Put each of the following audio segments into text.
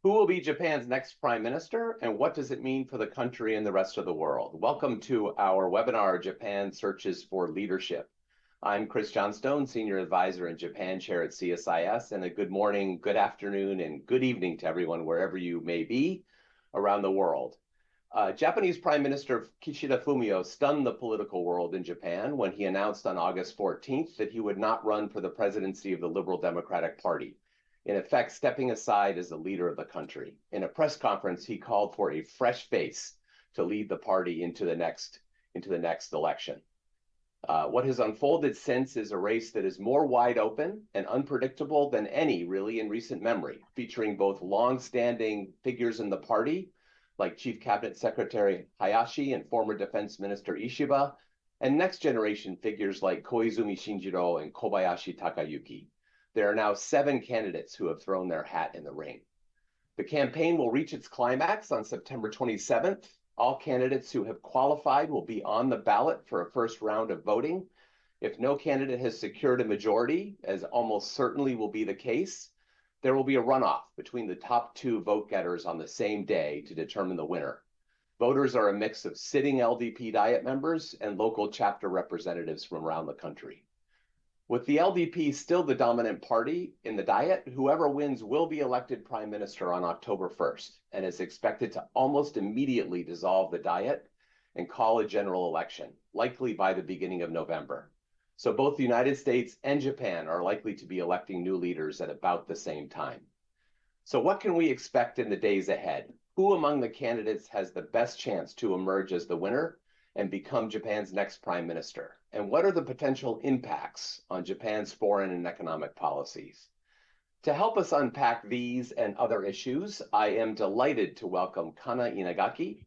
Who will be Japan's next prime minister, and what does it mean for the country and the rest of the world? Welcome to our webinar, Japan Searches for Leadership. I'm Chris Johnstone, Senior Advisor and Japan Chair at CSIS, and a good morning, good afternoon, and good evening to everyone wherever you may be around the world. Japanese Prime Minister Kishida Fumio stunned the political world in Japan when he announced on August 14th that he would not run for the presidency of the Liberal Democratic Party, in effect stepping aside as the leader of the country. In a press conference, he called for a fresh face to lead the party into the next election. What has unfolded since is a race that is more wide open and unpredictable than any really in recent memory, featuring both long-standing figures in the party, like Chief Cabinet Secretary Hayashi and former Defense Minister Ishiba, and next-generation figures like Koizumi Shinjiro and Kobayashi Takayuki. There are now 7 candidates who have thrown their hat in the ring. The campaign will reach its climax on September 27th. All candidates who have qualified will be on the ballot for a first round of voting. If no candidate has secured a majority, as almost certainly will be the case, there will be a runoff between the top 2 vote getters on the same day to determine the winner. Voters are a mix of sitting LDP Diet members and local chapter representatives from around the country. With the LDP still the dominant party in the Diet, whoever wins will be elected prime minister on October 1st and is expected to almost immediately dissolve the Diet and call a general election, likely by the beginning of November. So both the United States and Japan are likely to be electing new leaders at about the same time. So what can we expect in the days ahead? Who among the candidates has the best chance to emerge as the winner and become Japan's next prime minister? And what are the potential impacts on Japan's foreign and economic policies? To help us unpack these and other issues, I am delighted to welcome Kana Inagaki,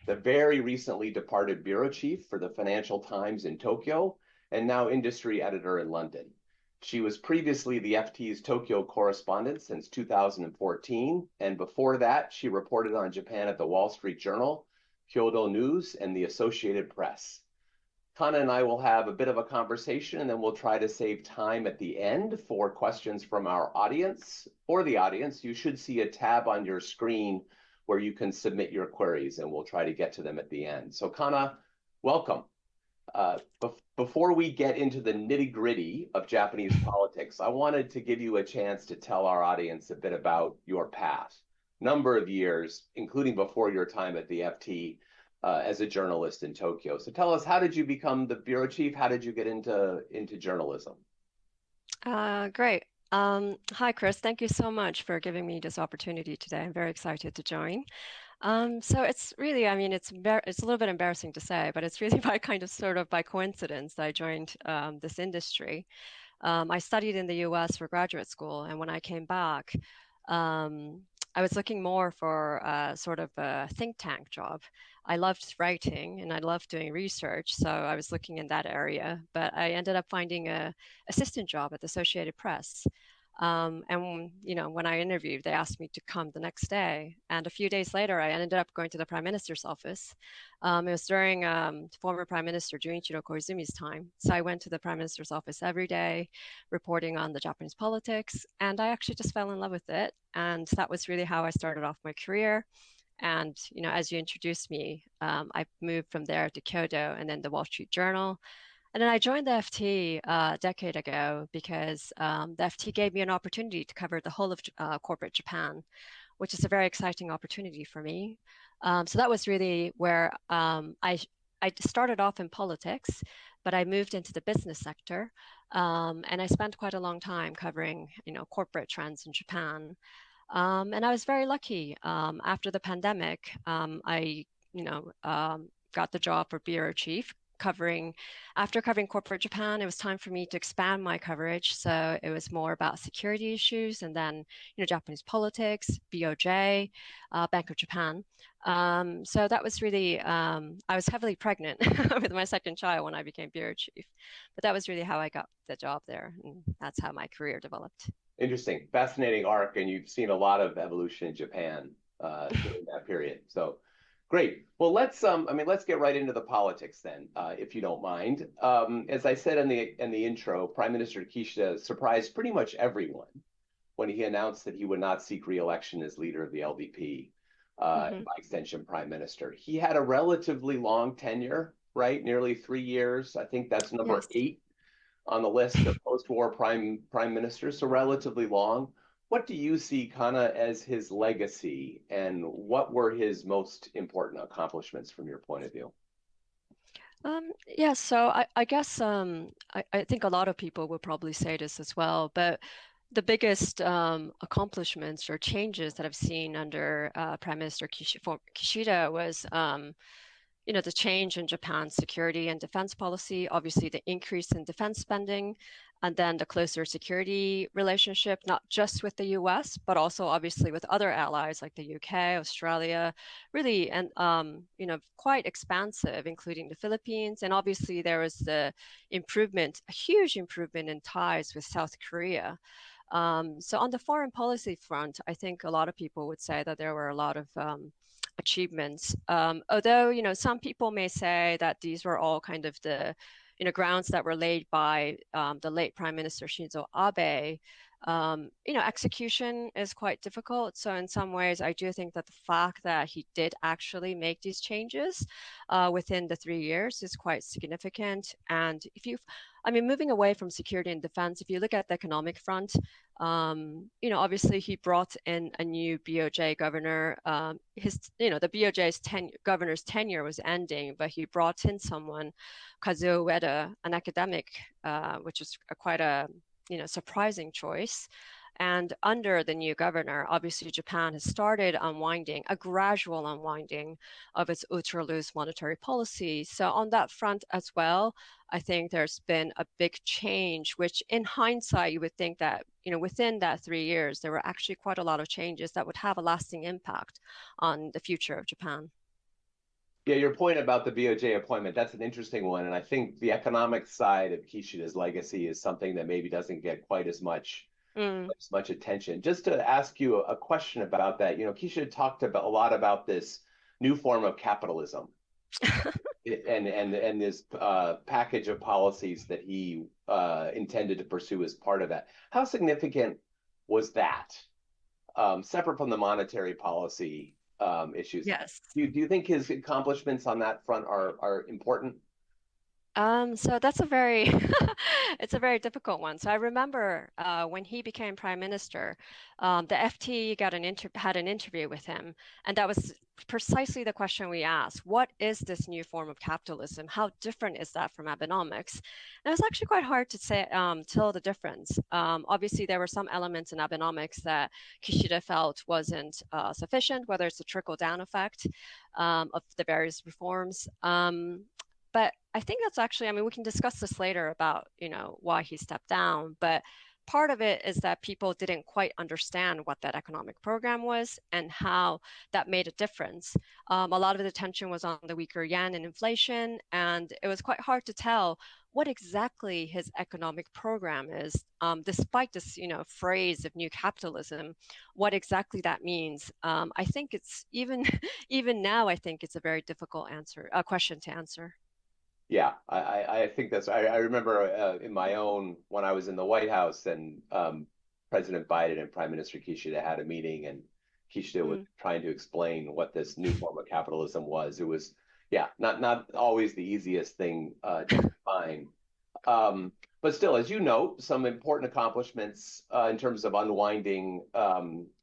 the very recently departed bureau chief for the Financial Times in Tokyo and now industry editor in London. She was previously the FT's Tokyo correspondent since 2014, and before that, she reported on Japan at the Wall Street Journal, Kyodo News, and the Associated Press. Kana and I will have a bit of a conversation, and then we'll try to save time at the end for questions from our audience. For the audience, you should see a tab on your screen where you can submit your queries, and we'll try to get to them at the end. So Kana, welcome. Before we get into the nitty-gritty of Japanese politics, I wanted to give you a chance to tell our audience a bit about your past. Number of years, including before your time at the FT, as a journalist in Tokyo. So tell us, how did you become the bureau chief? How did you get into journalism? Great. Hi, Chris. Thank you so much for giving me this opportunity today. I'm very excited to join. So it's really, it's a little bit embarrassing to say, but it's really sort of by coincidence that I joined this industry. I studied in the US for graduate school, and when I came back, I was looking more for sort of a think tank job. I loved writing and I loved doing research, so I was looking in that area, but I ended up finding an assistant job at the Associated Press. And when I interviewed, they asked me to come the next day. And a few days later, I ended up going to the Prime Minister's office. It was during former Prime Minister Junichiro Koizumi's time. So I went to the Prime Minister's office every day, reporting on the Japanese politics. And I actually just fell in love with it. And that was really how I started off my career. And, as you introduced me, I moved from there to Kyodo and then the Wall Street Journal. And then I joined the FT a decade ago because the FT gave me an opportunity to cover the whole of corporate Japan, which is a very exciting opportunity for me. So that was really where I started off in politics, but I moved into the business sector. And I spent quite a long time covering, corporate trends in Japan. And I was very lucky. After the pandemic, I got the job for bureau chief. After covering corporate Japan, it was time for me to expand my coverage. So it was more about security issues and then, Japanese politics, BOJ, Bank of Japan. So that was really, I was heavily pregnant with my second child when I became bureau chief. But that was really how I got the job there. And that's how my career developed. Interesting, fascinating arc, and you've seen a lot of evolution in Japan during that period. So great. Well, let's get right into the politics then, if you don't mind. As I said in the intro, Prime Minister Kishida surprised pretty much everyone when he announced that he would not seek re-election as leader of the LDP, Hmm. by extension, prime minister. He had a relatively long tenure, right? Nearly 3 years. I think that's number Yes. 8 on the list of post-war prime ministers, so relatively long. What do you see, Kana, as his legacy, and what were his most important accomplishments from your point of view? Yeah, so I guess I think a lot of people would probably say this as well, but the biggest accomplishments or changes that I've seen under Prime Minister Kishida was the change in Japan's security and defense policy, obviously the increase in defense spending, and then the closer security relationship, not just with the US, but also obviously with other allies like the UK, Australia, really, and quite expansive, including the Philippines. And obviously there was a huge improvement in ties with South Korea. So on the foreign policy front, I think a lot of people would say that there were a lot of achievements. Although, some people may say that these were all kind of the, grounds that were laid by the late Prime Minister Shinzo Abe. Execution is quite difficult. So in some ways, I do think that the fact that he did actually make these changes within the 3 years is quite significant. And moving away from security and defense, if you look at the economic front, obviously he brought in a new BOJ governor. The BOJ's governor's tenure was ending, but he brought in someone, Kazuo Ueda, an academic, which is quite a surprising choice. And under the new governor, obviously Japan has started a gradual unwinding of its ultra loose monetary policy. So on that front as well, I think there's been a big change, which in hindsight, you would think that, within that 3 years, there were actually quite a lot of changes that would have a lasting impact on the future of Japan. Yeah, your point about the BOJ appointment, that's an interesting one. And I think the economic side of Kishida's legacy is something that maybe doesn't get quite Mm. as much attention. Just to ask you a question about that, Kishida talked about a lot about this new form of capitalism and this package of policies that he intended to pursue as part of that. How significant was that, separate from the monetary policy issues? Yes. Do you think his accomplishments on that front are important? So that's a very it's a very difficult one. So I remember when he became prime minister, the FT had an interview with him, and that was precisely the question we asked. What is this new form of capitalism? How different is that from Abenomics? And it was actually quite hard to say tell the difference. Obviously, there were some elements in Abenomics that Kishida felt wasn't sufficient, whether it's the trickle down effect of the various reforms. But I think that's actually, we can discuss this later about, why he stepped down. But part of it is that people didn't quite understand what that economic program was and how that made a difference. A lot of the attention was on the weaker yen and inflation, and it was quite hard to tell what exactly his economic program is, despite this, phrase of new capitalism, what exactly that means. I think it's even even now, I think it's a very difficult question to answer. Yeah, I think I remember in my own, when I was in the White House and President Biden and Prime Minister Kishida had a meeting, and Kishida was Mm. trying to explain what this new form of capitalism was. It was, yeah, not always the easiest thing to define. But still, as you note, some important accomplishments in terms of unwinding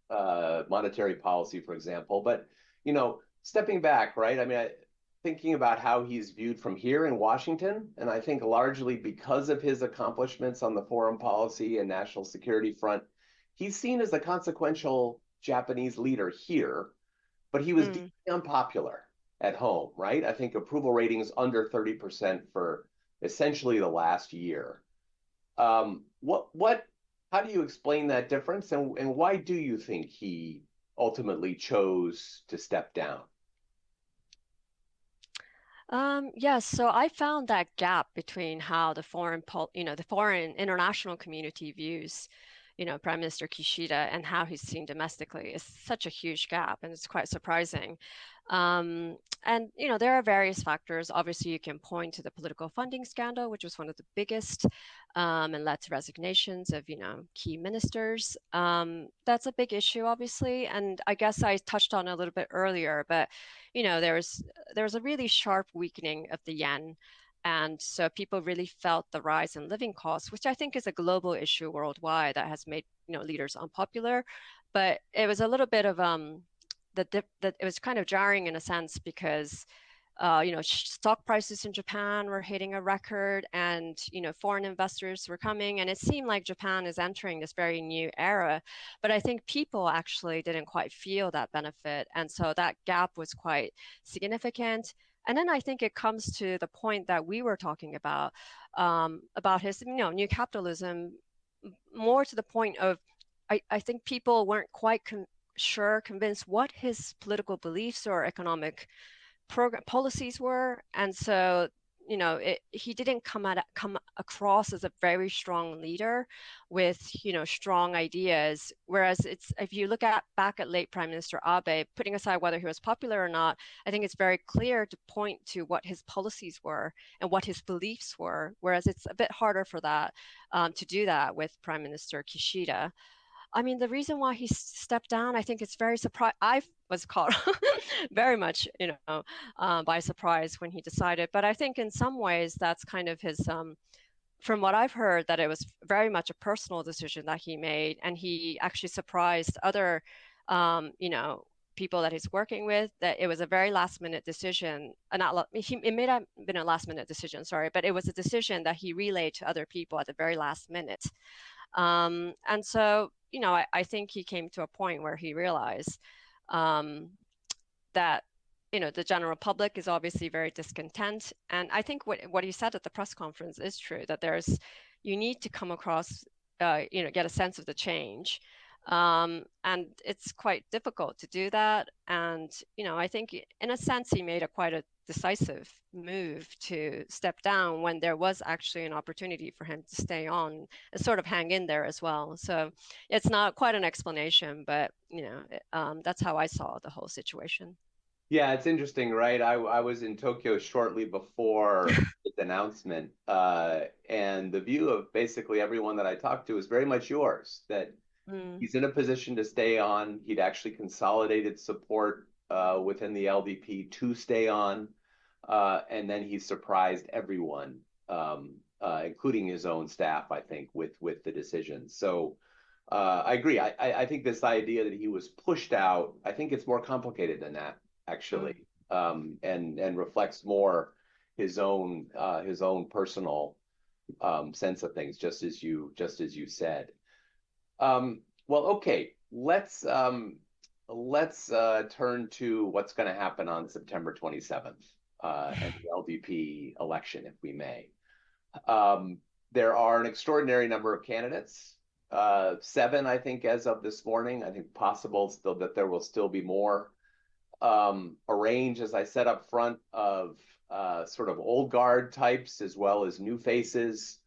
monetary policy, for example. But, stepping back, right? Thinking about how he's viewed from here in Washington, and I think largely because of his accomplishments on the foreign policy and national security front, he's seen as a consequential Japanese leader here, but he was deeply Mm. unpopular at home, right? I think approval ratings under 30% for essentially the last year. How do you explain that difference, and why do you think he ultimately chose to step down? Yes, so I found that gap between how the foreign international community views, Prime Minister Kishida and how he's seen domestically is such a huge gap, and it's quite surprising. And there are various factors. Obviously, you can point to the political funding scandal, which was one of the biggest, and led to resignations of key ministers. That's a big issue, obviously, and I guess I touched on it a little bit earlier, but there was a really sharp weakening of the yen. And so people really felt the rise in living costs, which I think is a global issue worldwide that has made leaders unpopular. But it was a little bit of that it was kind of jarring in a sense because stock prices in Japan were hitting a record, and foreign investors were coming, and it seemed like Japan is entering this very new era. But I think people actually didn't quite feel that benefit, and so that gap was quite significant. And then I think it comes to the point that we were talking about his new capitalism, more to the point of I think people weren't quite convinced what his political beliefs or economic program policies were, and so he didn't come across as a very strong leader with strong ideas. Whereas if you look back at late Prime Minister Abe, putting aside whether he was popular or not, I think it's very clear to point to what his policies were and what his beliefs were. Whereas it's a bit harder for that to do that with Prime Minister Kishida. I mean, the reason why he stepped down, I think it's very surprised. I was caught very much, by surprise when he decided. But I think in some ways that's kind of his, from what I've heard, that it was very much a personal decision that he made, and he actually surprised other, people that he's working with, that it was a very last minute decision. It may have been a last minute decision, sorry, but it was a decision that he relayed to other people at the very last minute. And so, I think he came to a point where he realized that, the general public is obviously very discontent. And I think what he said at the press conference is true, that you need to come across, get a sense of the change. And it's quite difficult to do that. And, I think in a sense, he made quite a decisive move to step down when there was actually an opportunity for him to stay on and sort of hang in there as well. So it's not quite an explanation, but, that's how I saw the whole situation. Yeah, it's interesting, right? I was in Tokyo shortly before this announcement, and the view of basically everyone that I talked to is very much yours, that he's in a position to stay on. He'd actually consolidated support within the LDP to stay on, and then he surprised everyone, including his own staff, I think, with the decision. So I agree. I think this idea that he was pushed out, I think it's more complicated than that, actually, and reflects more his own personal sense of things, just as you said. Well, okay, let's turn to what's going to happen on September 27th and the LDP election, if we may. There are an extraordinary number of candidates, 7, I think, as of this morning. I think possible still that there will still be more. A range, as I said up front, of sort of old guard types as well as new faces.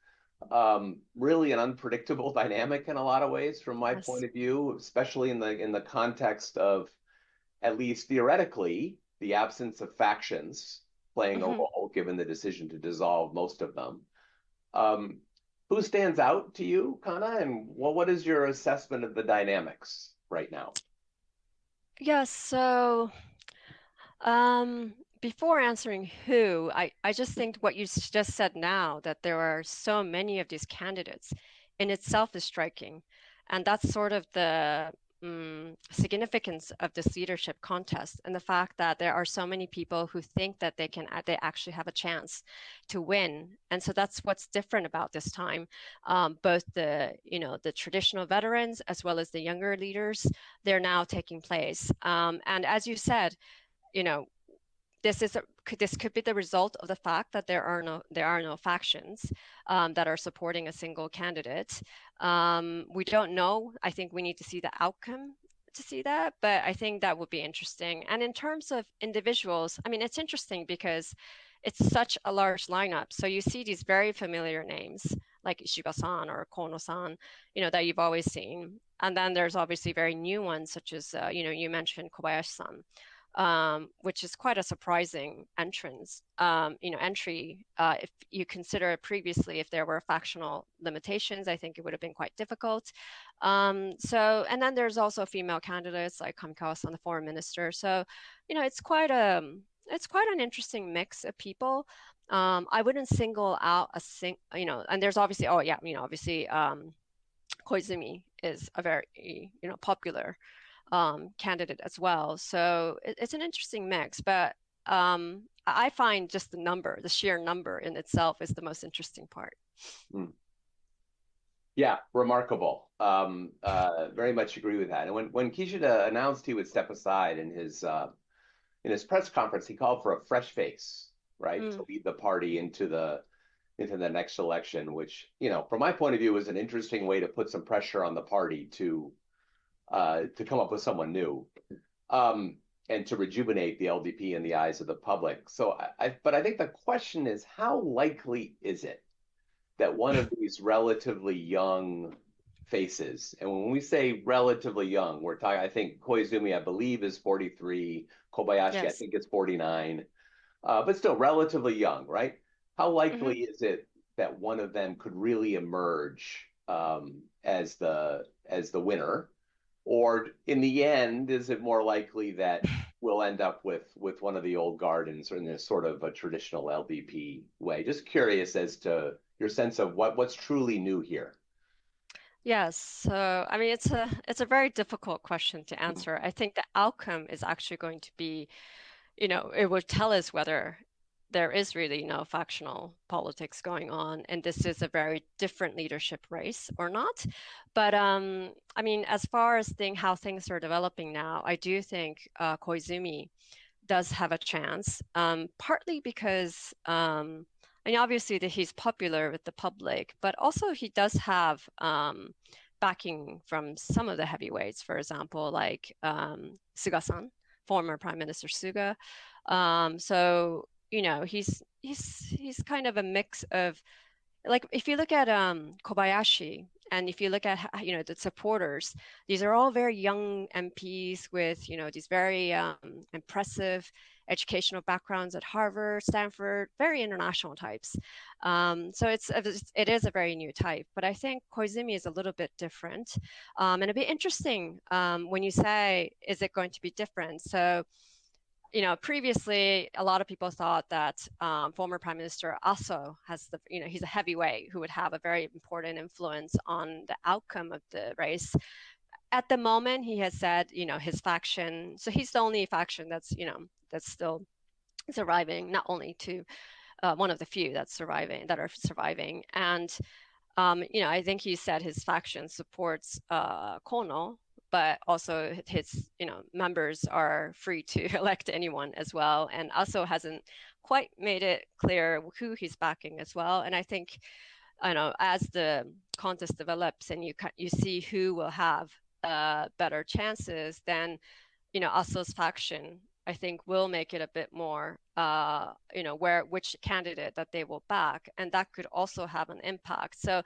Really an unpredictable dynamic in a lot of ways from my point of view, especially in the context of, at least theoretically, the absence of factions playing a role, given the decision to dissolve most of them. Who stands out to you, Kana, and what is your assessment of the dynamics right now? Yes, so before answering who, I just think what you just said now, that there are so many of these candidates, in itself is striking. And that's sort of the significance of this leadership contest, and the fact that there are so many people who think that they actually have a chance to win. And so that's what's different about this time. Both the traditional veterans as well as the younger leaders, they're now taking place. And as you said, this could be the result of the fact that there are no factions that are supporting a single candidate. We don't know. I think we need to see the outcome to see that, but I think that would be interesting. And in terms of individuals, I mean, it's interesting because it's such a large lineup. So you see these very familiar names like Ishiba-san or Kono-san, that you've always seen. And then there's obviously very new ones, such as, you mentioned Kobayashi-san, which is quite a surprising entry. If you consider it previously, if there were factional limitations, I think it would have been quite difficult. And then there's also female candidates like Kamikawa-san, the foreign minister. So, it's quite an interesting mix of people. I wouldn't single out and there's obviously, obviously, Koizumi is a very, popular candidate as well. So it's an interesting mix, but I find just the sheer number in itself is the most interesting part. Yeah, remarkable. Very much agree with that. And when Kishida announced he would step aside in his press conference, he called for a fresh face, right, to lead the party into the next election, which, from my point of view, is an interesting way to put some pressure on the party to come up with someone new, and to rejuvenate the LDP in the eyes of the public. So, but I think the question is, how likely is it that one of these relatively young faces, and when we say relatively young, we're talking, I think Koizumi, I believe, is 43, Kobayashi, yes, I think it's 49, but still relatively young, right? How likely is it that one of them could really emerge as the winner? Or in the end, is it more likely that we'll end up with one of the old guard in a sort of a traditional LDP way? Just curious as to your sense of what's truly new here. Yes, so I mean it's a very difficult question to answer. I think the outcome is actually going to be, it will tell us whether there is really no factional politics going on, and this is a very different leadership race or not. But I mean, as far as how things are developing now, I do think Koizumi does have a chance, partly because I mean, obviously that he's popular with the public, but also he does have backing from some of the heavyweights, for example, like Suga-san, former Prime Minister Suga. So he's kind of a mix of, like, if you look at Kobayashi, and if you look at the supporters, these are all very young MPs with these very impressive educational backgrounds at Harvard, Stanford, very international types. So it is a very new type, but I think Koizumi is a little bit different, and it'd be interesting when you say, is it going to be different? So previously, a lot of people thought that former Prime Minister Aso has he's a heavyweight who would have a very important influence on the outcome of the race. At the moment, he has said, his faction, so he's the only faction that's still surviving, not only to one of the few that are surviving. And, I think he said his faction supports Kono, but also his members are free to elect anyone as well, and also hasn't quite made it clear who he's backing as well. And I think as the contest develops and you see who will have better chances, then Aso's faction, I think, will make it a bit more which candidate that they will back, and that could also have an impact. So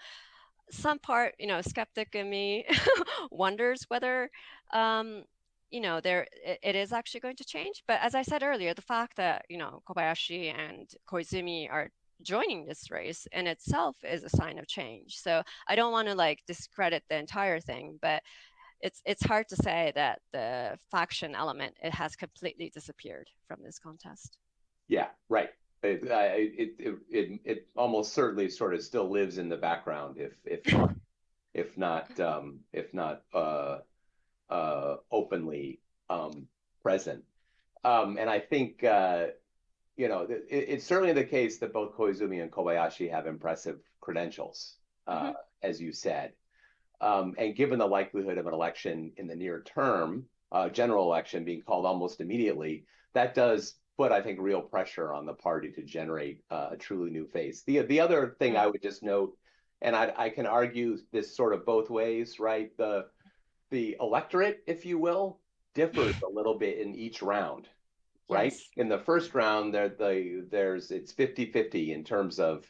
some part, skeptic in me wonders whether, it is actually going to change. But as I said earlier, the fact that, Kobayashi and Koizumi are joining this race in itself is a sign of change. So I don't want to discredit the entire thing, but it's hard to say that the faction element, it has completely disappeared from this contest. Yeah, right. It almost certainly sort of still lives in the background, if not openly present. And I think it's certainly the case that both Koizumi and Kobayashi have impressive credentials, as you said. And given the likelihood of an election in the near term, general election being called almost immediately, that does put, I think, real pressure on the party to generate a truly new face. The other thing I would just note, and I can argue this sort of both ways, right? The electorate, if you will, differs a little bit in each round, right? Yes. In the first round, it's 50-50 in terms of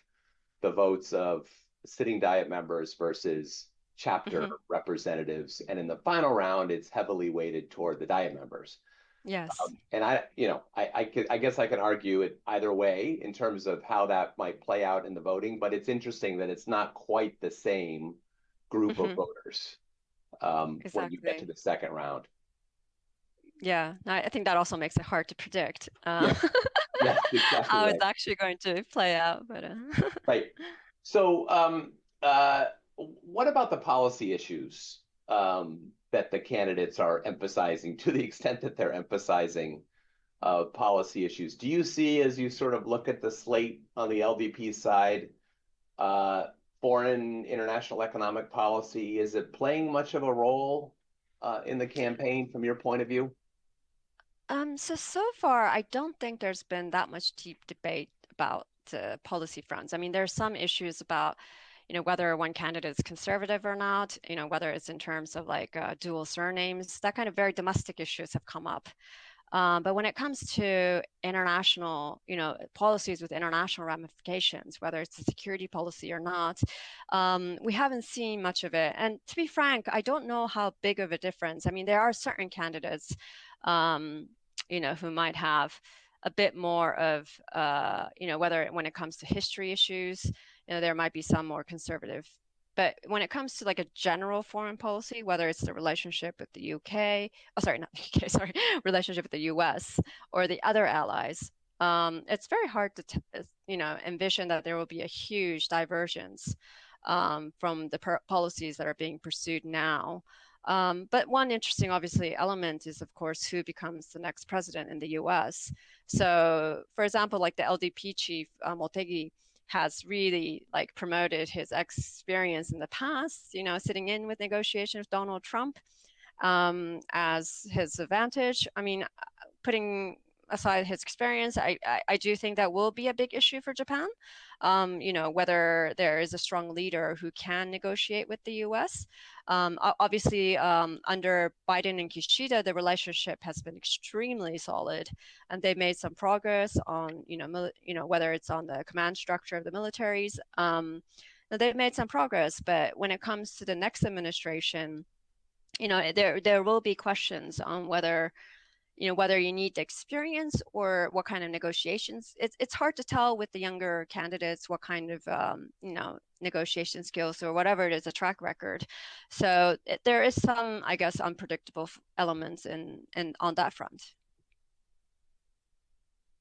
the votes of sitting diet members versus chapter representatives. And in the final round, it's heavily weighted toward the diet members. Yes. And I guess I can argue it either way in terms of how that might play out in the voting, but it's interesting that it's not quite the same group of voters when you get to Exactly. the second round. Yeah, I think that also makes it hard to predict Yes, yes, exactly how it's right. actually going to play out. But Right. So, what about the policy issues that the candidates are emphasizing to the extent that they're emphasizing policy issues? Do you see, as you sort of look at the slate on the LDP side, uh, foreign international economic policy, is it playing much of a role in the campaign from your point of view? so far, I don't think there's been that much deep debate about policy fronts. I mean, there's some issues about, whether one candidate is conservative or not, whether it's in terms of like dual surnames, that kind of very domestic issues have come up. But when it comes to international, policies with international ramifications, whether it's a security policy or not, we haven't seen much of it. And to be frank, I don't know how big of a difference. I mean, there are certain candidates, um, who might have a bit more of, whether when it comes to history issues, there might be some more conservative. But when it comes to like a general foreign policy, whether it's the relationship with the UK, oh, sorry, not the UK, sorry, relationship with the US or the other allies, it's very hard to, envision that there will be a huge divergence from the policies that are being pursued now. But one interesting, obviously, element is, of course, who becomes the next president in the US. So, for example, like the LDP chief, Motegi, has really like promoted his experience in the past, sitting in with negotiations with Donald Trump as his advantage. I mean, putting aside his experience, I do think that will be a big issue for Japan. Whether there is a strong leader who can negotiate with the US. Obviously, under Biden and Kishida, the relationship has been extremely solid, and they've made some progress on, whether it's on the command structure of the militaries. They've made some progress, but when it comes to the next administration, there will be questions on whether you need the experience or what kind of negotiations. It's hard to tell with the younger candidates what kind of negotiation skills or whatever it is, a track record. So there is some, I guess, unpredictable elements in on that front.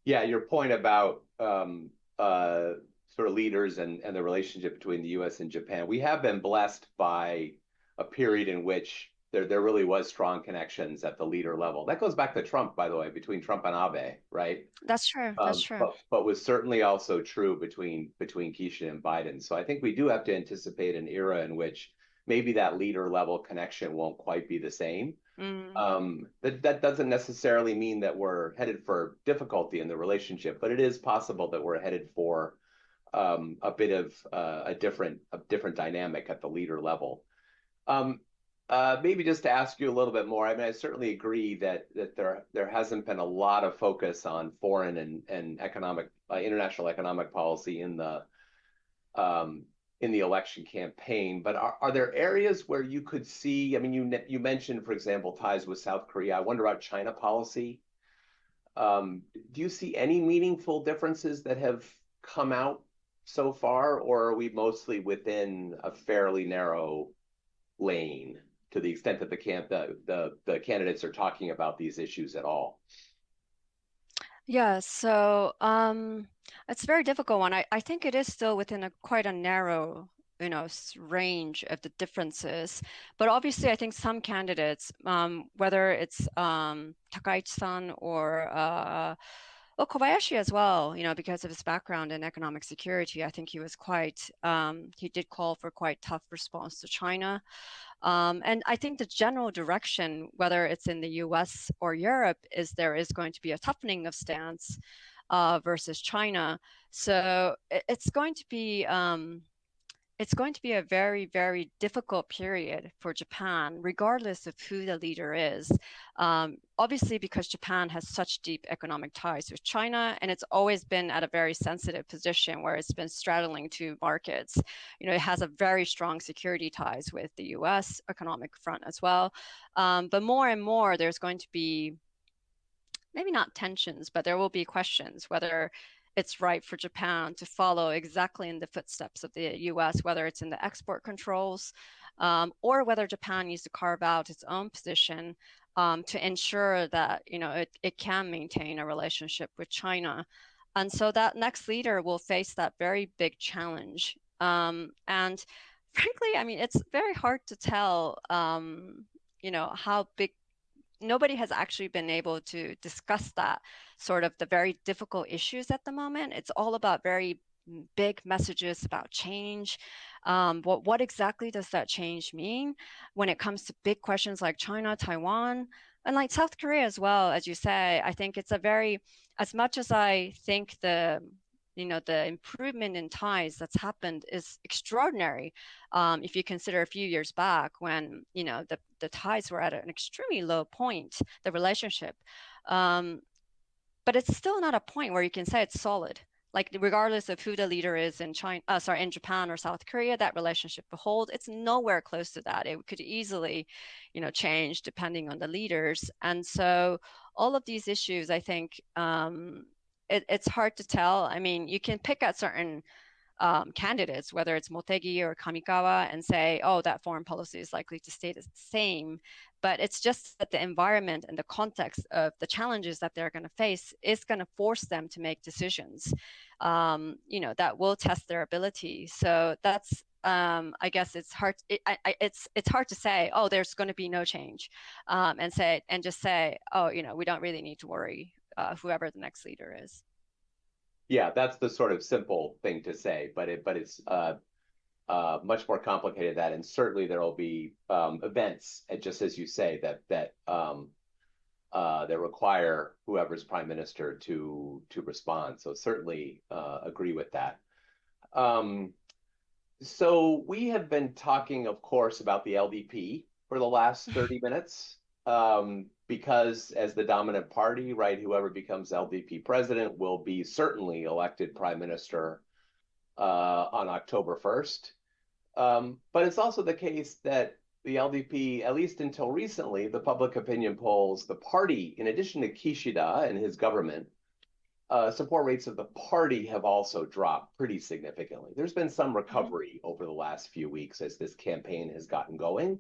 Yeah, your point about sort of leaders and the relationship between the US and Japan. We have been blessed by a period in which there really was strong connections at the leader level. That goes back to Trump, by the way, between Trump and Abe, right? That's true. That's true. But was certainly also true between Kishida and Biden. So I think we do have to anticipate an era in which maybe that leader level connection won't quite be the same. Mm. That doesn't necessarily mean that we're headed for difficulty in the relationship, but it is possible that we're headed for a bit of a different dynamic at the leader level. Maybe just to ask you a little bit more. I mean, I certainly agree that there hasn't been a lot of focus on foreign and economic international economic policy in the election campaign. But are there areas where you could see? I mean, you mentioned, for example, ties with South Korea. I wonder about China policy. Do you see any meaningful differences that have come out so far, or are we mostly within a fairly narrow lane to the extent that the candidates are talking about these issues at all? Yeah, so it's a very difficult one. I think it is still within quite a narrow, range of the differences. But obviously, I think some candidates, whether it's Takaichi-san or well, Kobayashi as well, because of his background in economic security, I think he was he did call for quite tough response to China. And I think the general direction, whether it's in the US or Europe, is there is going to be a toughening of stance versus China. So it's going to be it's going to be a very, very difficult period for Japan, regardless of who the leader is. Obviously, because Japan has such deep economic ties with China, and it's always been at a very sensitive position where it's been straddling two markets. It has a very strong security ties with the US economic front as well. But more and more, there's going to be maybe not tensions, but there will be questions whether it's right for Japan to follow exactly in the footsteps of the US, whether it's in the export controls, or whether Japan needs to carve out its own position to ensure that it can maintain a relationship with China. And so that next leader will face that very big challenge. And frankly, I mean, it's very hard to tell, how big nobody has actually been able to discuss that sort of the very difficult issues at the moment. It's all about very big messages about change. What exactly does that change mean when it comes to big questions like China, Taiwan, and like South Korea as well? As you say, I think it's a very, as much as I think the improvement in ties that's happened is extraordinary. If you consider a few years back when, the ties were at an extremely low point, the relationship. But it's still not a point where you can say it's solid. Like regardless of who the leader is in in Japan or South Korea, that relationship will hold. It's nowhere close to that. It could easily, change depending on the leaders. And so all of these issues, I think, it's hard to tell. I mean, you can pick at certain candidates, whether it's Motegi or Kamikawa, and say, oh, that foreign policy is likely to stay the same. But it's just that the environment and the context of the challenges that they're going to face is going to force them to make decisions, that will test their ability. So that's, I guess it's hard. It's hard to say, oh, there's going to be no change, and just say, oh, we don't really need to worry, whoever the next leader is. Yeah, that's the sort of simple thing to say, but it's much more complicated than that, and certainly there will be events, just as you say, that require whoever's prime minister to respond. So certainly agree with that. So we have been talking, of course, about the LDP for the last 30 minutes. Because as the dominant party, right, whoever becomes LDP president will be certainly elected prime minister on October 1st. But it's also the case that the LDP, at least until recently, the public opinion polls, the party, in addition to Kishida and his government, support rates of the party have also dropped pretty significantly. There's been some recovery over the last few weeks as this campaign has gotten going.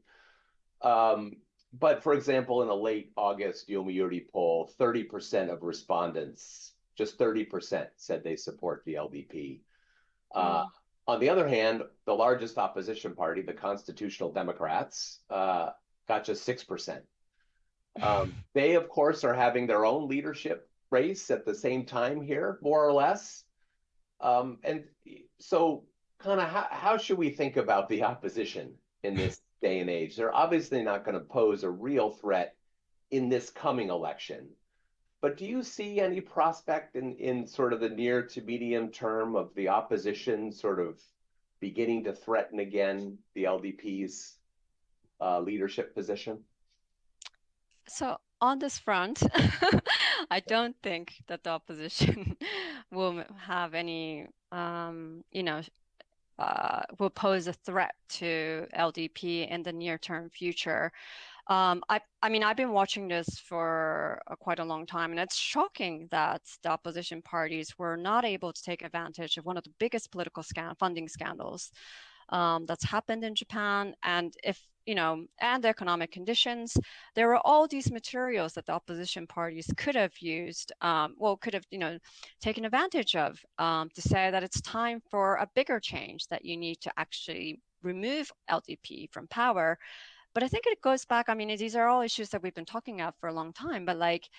But for example, in a late August Yomiuri poll, 30% of respondents, just 30%, said they support the LDP. On the other hand, the largest opposition party, the Constitutional Democrats, got just 6%. They, of course, are having their own leadership race at the same time here, more or less. And so, Kana, how should we think about the opposition in this day and age? They're obviously not going to pose a real threat in this coming election. But do you see any prospect in sort of the near to medium term of the opposition sort of beginning to threaten again the LDP's leadership position? So on this front, I don't think that the opposition will have any, will pose a threat to LDP in the near-term future. I mean, I've been watching this for quite a long time, and it's shocking that the opposition parties were not able to take advantage of one of the biggest political funding scandals that's happened in Japan. And and the economic conditions, there were all these materials that the opposition parties could have used, could have, taken advantage of to say that it's time for a bigger change, that you need to actually remove LDP from power. But I think it goes back, I mean, these are all issues that we've been talking about for a long time, but like,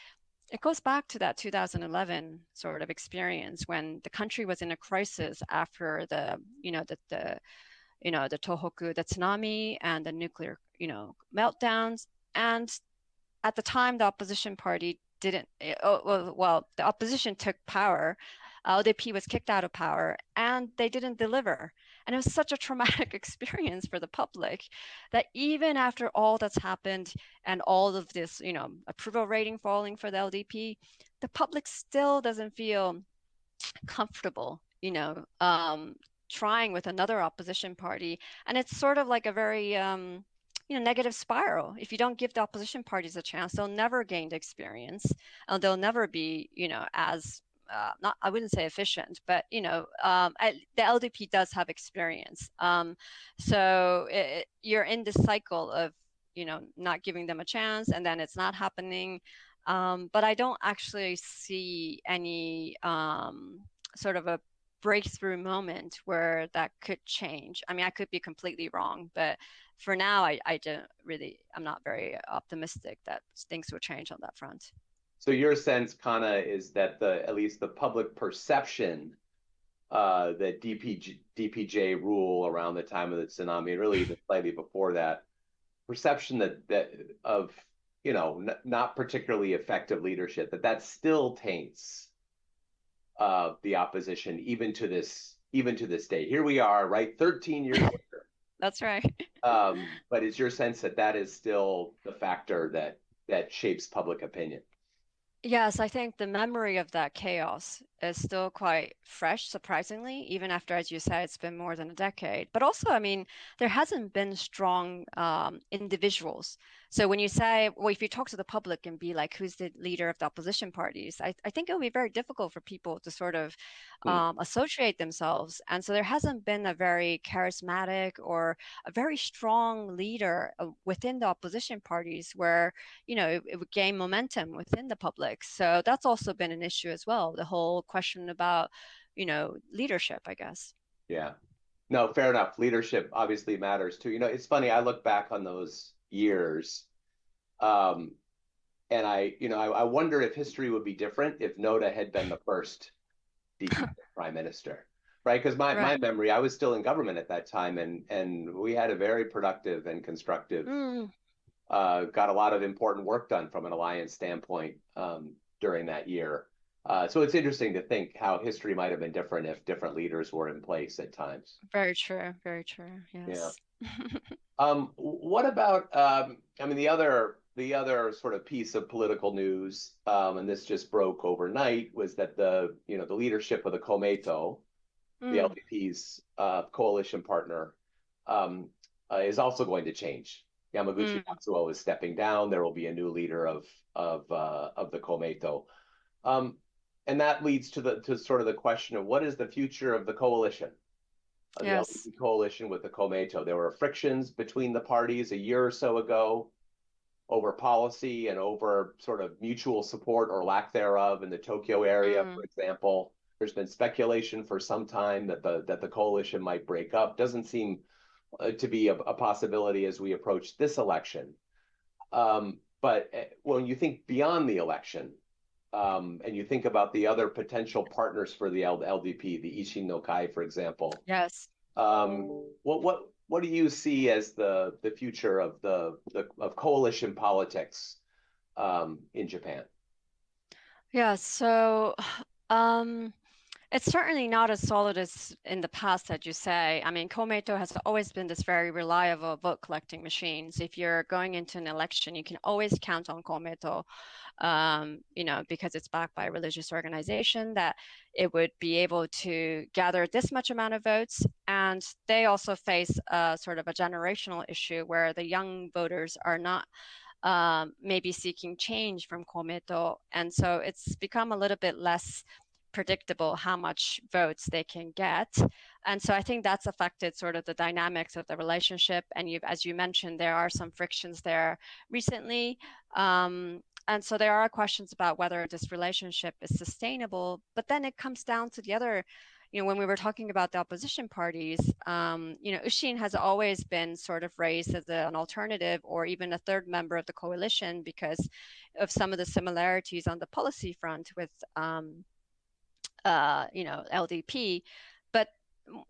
it goes back to that 2011 sort of experience when the country was in a crisis after the Tohoku, the tsunami and the nuclear, meltdowns. And at the time, the opposition party didn't, the opposition took power. LDP was kicked out of power and they didn't deliver. And it was such a traumatic experience for the public that even after all that's happened and all of this, approval rating falling for the LDP, the public still doesn't feel comfortable, trying with another opposition party. And it's sort of like a very, negative spiral. If you don't give the opposition parties a chance, they'll never gain the experience, and they'll never be, as not, I wouldn't say efficient, but the LDP does have experience. So you're in this cycle of, not giving them a chance, and then it's not happening. But I don't actually see any sort of a breakthrough moment where that could change. I mean, I could be completely wrong, but for now, I don't really, I'm not very optimistic that things will change on that front. So your sense, Kana, is that at least the public perception that DPJ rule around the time of the tsunami, and really even slightly before that, perception that of not particularly effective leadership, that still taints the opposition even to this day. Here we are, right, 13 years later. That's right. But is your sense that is still the factor that shapes public opinion? Yes, I think the memory of that chaos is still quite fresh, surprisingly, even after, as you said, it's been more than a decade. But also, I mean, there hasn't been strong individuals. So when you say, well, if you talk to the public and be like, who's the leader of the opposition parties, I think it'll be very difficult for people to sort of associate themselves. And so there hasn't been a very charismatic or a very strong leader within the opposition parties where, it would gain momentum within the public. So that's also been an issue as well, the whole question about, leadership, I guess. Yeah. No, fair enough. Leadership obviously matters too. It's funny, I look back on those years, and I wonder if history would be different if Noda had been the first DP prime minister, right? Because my memory, I was still in government at that time, and we had a very productive and constructive, got a lot of important work done from an alliance standpoint during that year. So it's interesting to think how history might have been different if different leaders were in place at times. Very true. Very true. Yes. Yeah. What about, I mean, the other sort of piece of political news, and this just broke overnight, was that the leadership of the Komeito, the LDP's coalition partner, is also going to change. Yamaguchi Matsuo is stepping down. There will be a new leader of the Komeito. And that leads to sort of the question of what is the future of the coalition, the LDP coalition with the Komeito. There were frictions between the parties a year or so ago over policy and over sort of mutual support or lack thereof in the Tokyo area, for example. There's been speculation for some time that the coalition might break up. Doesn't seem to be a possibility as we approach this election. But when you think beyond the election, and you think about the other potential partners for the LDP, the Isshin no Kai, for example. Yes. What do you see as the future of of coalition politics in Japan? Yeah. So. It's certainly not as solid as in the past, as you say. I mean, Komeito has always been this very reliable vote collecting machine. So if you're going into an election, you can always count on Komeito, because it's backed by a religious organization, that it would be able to gather this much amount of votes. And they also face sort of a generational issue where the young voters are not maybe seeking change from Komeito. And so it's become a little bit less predictable how much votes they can get. And so I think that's affected sort of the dynamics of the relationship. And as you mentioned, there are some frictions there recently. And so there are questions about whether this relationship is sustainable. But then it comes down to the other, when we were talking about the opposition parties, Ushin has always been sort of raised as an alternative or even a third member of the coalition because of some of the similarities on the policy front with LDP. But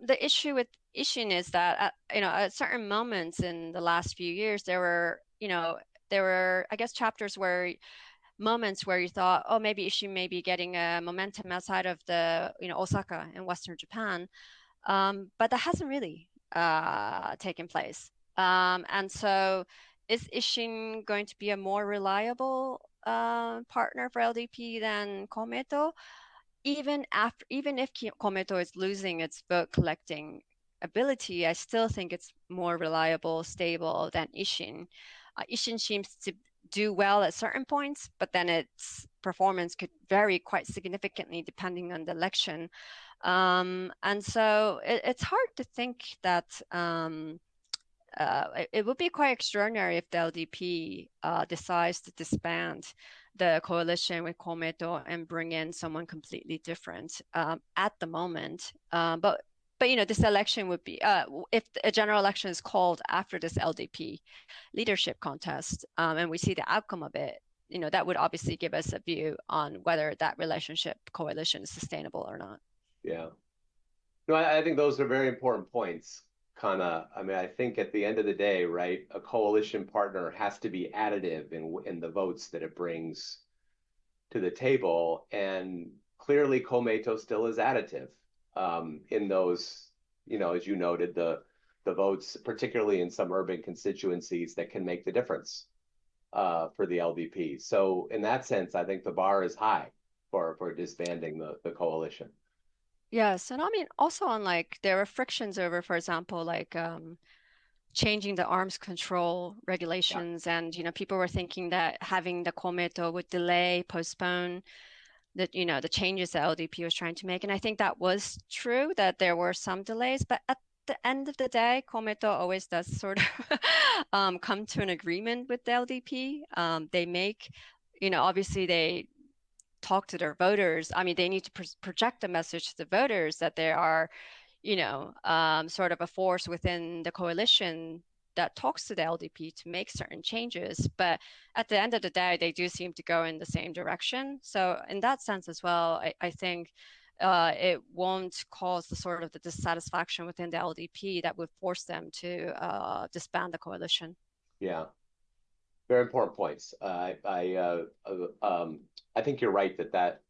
the issue with Isshin is that at certain moments in the last few years, there were I guess moments where you thought, oh, maybe Isshin may be getting a momentum outside of the Osaka in Western Japan. But that hasn't really taken place. And so is Ishin going to be a more reliable partner for LDP than Komeito? Even if Komeito is losing its vote collecting ability, I still think it's more reliable, stable than Ishin. Ishin seems to do well at certain points, but then its performance could vary quite significantly depending on the election. And so it's hard to think that it would be quite extraordinary if the LDP decides to disband the coalition with Komeito and bring in someone completely different at the moment. But this election would be if a general election is called after this LDP leadership contest, and we see the outcome of it. That would obviously give us a view on whether that relationship coalition is sustainable or not. Yeah. No, I think those are very important points, Kana. I mean, I think at the end of the day, right, a coalition partner has to be additive in the votes that it brings to the table, and clearly Komeito still is additive in those, as you noted, the votes, particularly in some urban constituencies that can make the difference for the LDP. So in that sense, I think the bar is high for disbanding the coalition. Yes, and I mean also on there were frictions over, for example, changing the arms control Yeah. regulations, and people were thinking that having the Komeito would delay, postpone the changes that LDP was trying to make, and I think that was true that there were some delays, but at the end of the day, Komeito always does sort of come to an agreement with the LDP. They make, obviously they talk to their voters. I mean, they need to project a message to the voters that they are, sort of a force within the coalition that talks to the LDP to make certain changes. But at the end of the day, they do seem to go in the same direction. So in that sense as well, I think it won't cause the sort of the dissatisfaction within the LDP that would force them to disband the coalition. Yeah. Very important points. I think you're right that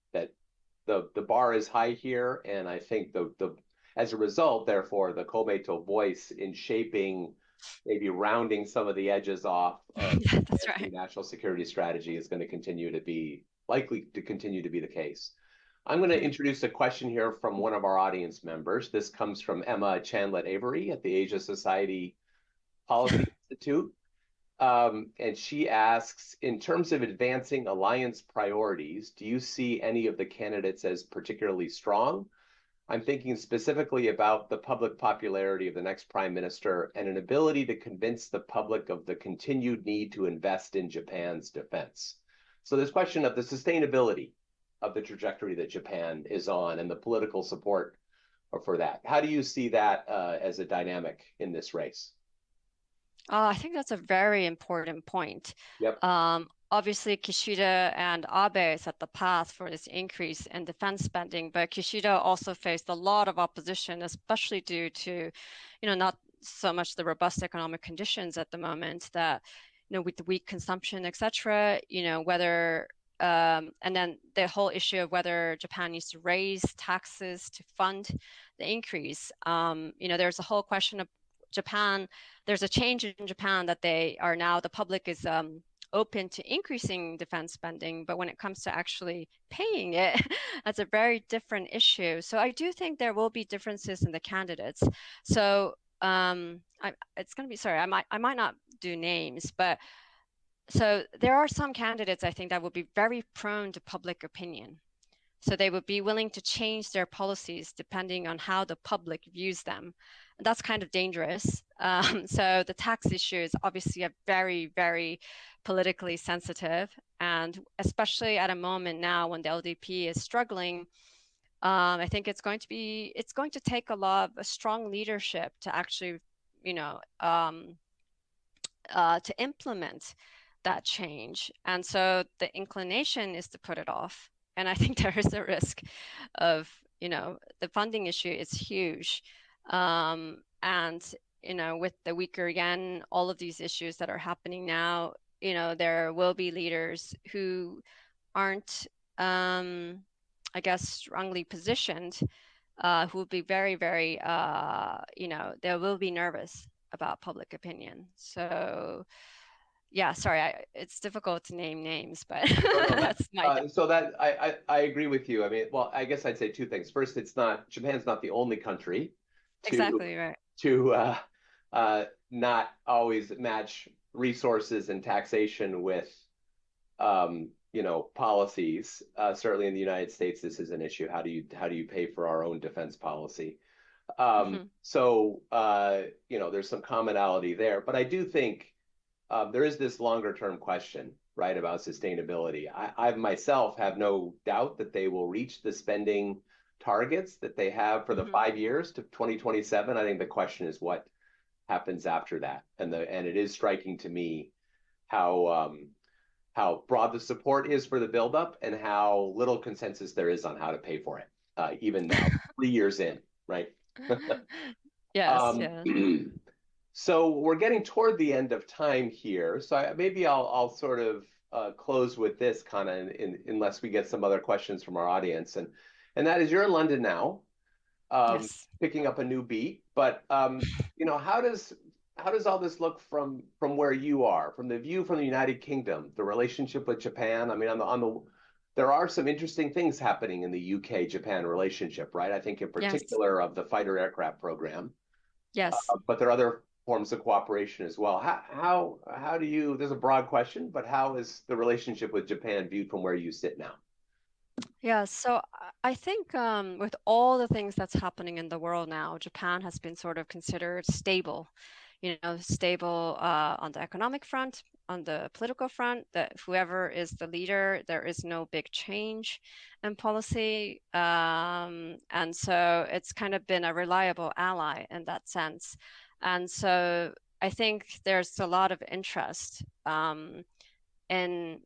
the bar is high here, and I think the as a result, therefore, the Komeito voice in shaping, maybe rounding some of the edges off of Yeah, that's the right. national security strategy is going to continue to be likely to continue to be the case. I'm going to Yeah. introduce a question here from one of our audience members. This comes from Emma Chandlet Avery at the Asia Society Policy Institute. And she asks, in terms of advancing alliance priorities, do you see any of the candidates as particularly strong? I'm thinking specifically about the public popularity of the next prime minister and an ability to convince the public of the continued need to invest in Japan's defense. So this question of the sustainability of the trajectory that Japan is on and the political support for that. How do you see that as a dynamic in this race? I think that's a very important point. Yep. Obviously, Kishida and Abe set the path for this increase in defense spending, but Kishida also faced a lot of opposition, especially due to, not so much the robust economic conditions at the moment that, with the weak consumption, etc., and then the whole issue of whether Japan needs to raise taxes to fund the increase. There's a whole question of Japan. There's a change in Japan that the public is open to increasing defense spending, but when it comes to actually paying it, that's a very different issue. So I do think there will be differences in the candidates. So it's going to be, sorry, I might not do names, but so there are some candidates I think that will be very prone to public opinion. So they would be willing to change their policies depending on how the public views them. That's kind of dangerous. So the tax issue is obviously a very, very politically sensitive, and especially at a moment now when the LDP is struggling, I think it's going to take a strong leadership to actually, to implement that change. And so the inclination is to put it off. And I think there is a risk of, the funding issue is huge. And, with the weaker yen, all of these issues that are happening now, there will be leaders who aren't, I guess, strongly positioned who will be very, very, they will be nervous about public opinion. So, yeah, sorry, it's difficult to name names, but No, no, that's my guess. so that I agree with you. I mean, well, I guess I'd say two things. First, Japan's not the only country to Exactly right. not always match resources and taxation with policies. Certainly in the United States, this is an issue. How do you pay for our own defense policy? Hmm. There's some commonality there, but I do think there is this longer term question, right, about sustainability. I myself have no doubt that they will reach the spending targets that they have for the Hmm. 5 years to 2027. I think the question is what happens after that, and it is striking to me how broad the support is for the buildup and how little consensus there is on how to pay for it, even now, 3 years in, right? Yes, Um, yes. so we're getting toward the end of time here. So maybe I'll sort of close with this, Kana, unless we get some other questions from our audience. And that is, you're in London now, Yes. picking up a new beat. But how does all this look from where you are, from the view from the United Kingdom, the relationship with Japan? I mean, there are some interesting things happening in the UK-Japan relationship, right? I think in Yes. particular of the fighter aircraft program, Yes. but there are other forms of cooperation as well. How do you? There's a broad question, but how is the relationship with Japan viewed from where you sit now? Yeah, so I think with all the things that's happening in the world now, Japan has been sort of considered stable, stable on the economic front, on the political front, that whoever is the leader, there is no big change in policy. And so it's kind of been a reliable ally in that sense. And so I think there's a lot of interest in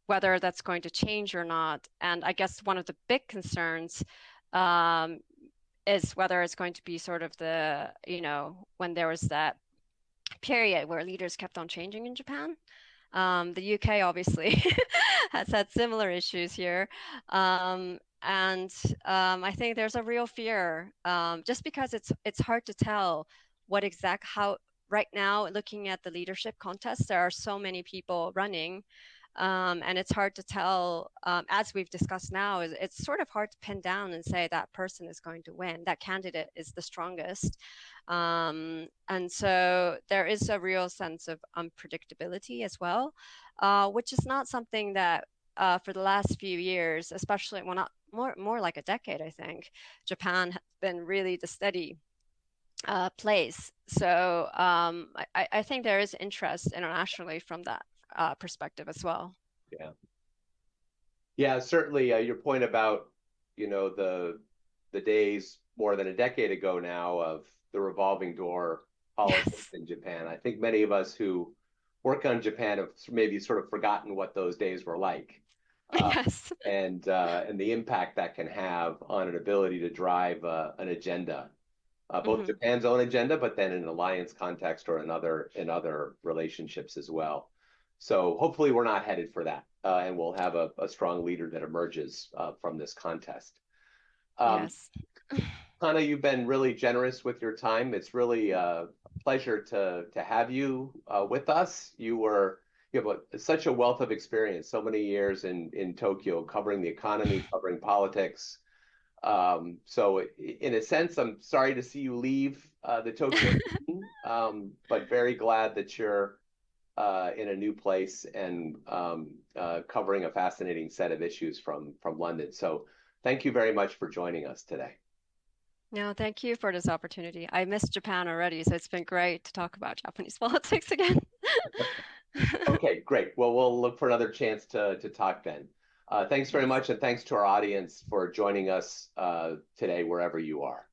whether that's going to change or not. And I guess one of the big concerns um, is whether it's going to be sort of when there was that period where leaders kept on changing in Japan. The UK obviously has had similar issues here. And I think there's a real fear, just because it's hard to tell how right now, looking at the leadership contest, there are so many people running, and it's hard to tell, as we've discussed now, it's sort of hard to pin down and say that person is going to win, that candidate is the strongest. And so there is a real sense of unpredictability as well, which is not something that for the last few years, especially, well, not more like a decade, I think, Japan has been really the steady place. So I think there is interest internationally from that perspective as well. Yeah, yeah, certainly. Your point about the days more than a decade ago now of the revolving door politics Yes. in Japan. I think many of us who work on Japan have maybe sort of forgotten what those days were like, uh, Yes. and the impact that can have on an ability to drive an agenda, both Hmm. Japan's own agenda, but then in an alliance context or in other relationships as well. So hopefully we're not headed for that, and we'll have a strong leader that emerges from this contest. Um, Yes. Hannah, you've been really generous with your time. It's really a pleasure to have you with us. You have such a wealth of experience, so many years in Tokyo, covering the economy, covering politics. So in a sense, I'm sorry to see you leave the Tokyo scene, but very glad that you're in a new place and covering a fascinating set of issues from London. So thank you very much for joining us today. No, thank you for this opportunity. I missed Japan already, so it's been great to talk about Japanese politics again. Okay, great. Well, we'll look for another chance to talk then. Thanks very Yes. much, and thanks to our audience for joining us today, wherever you are.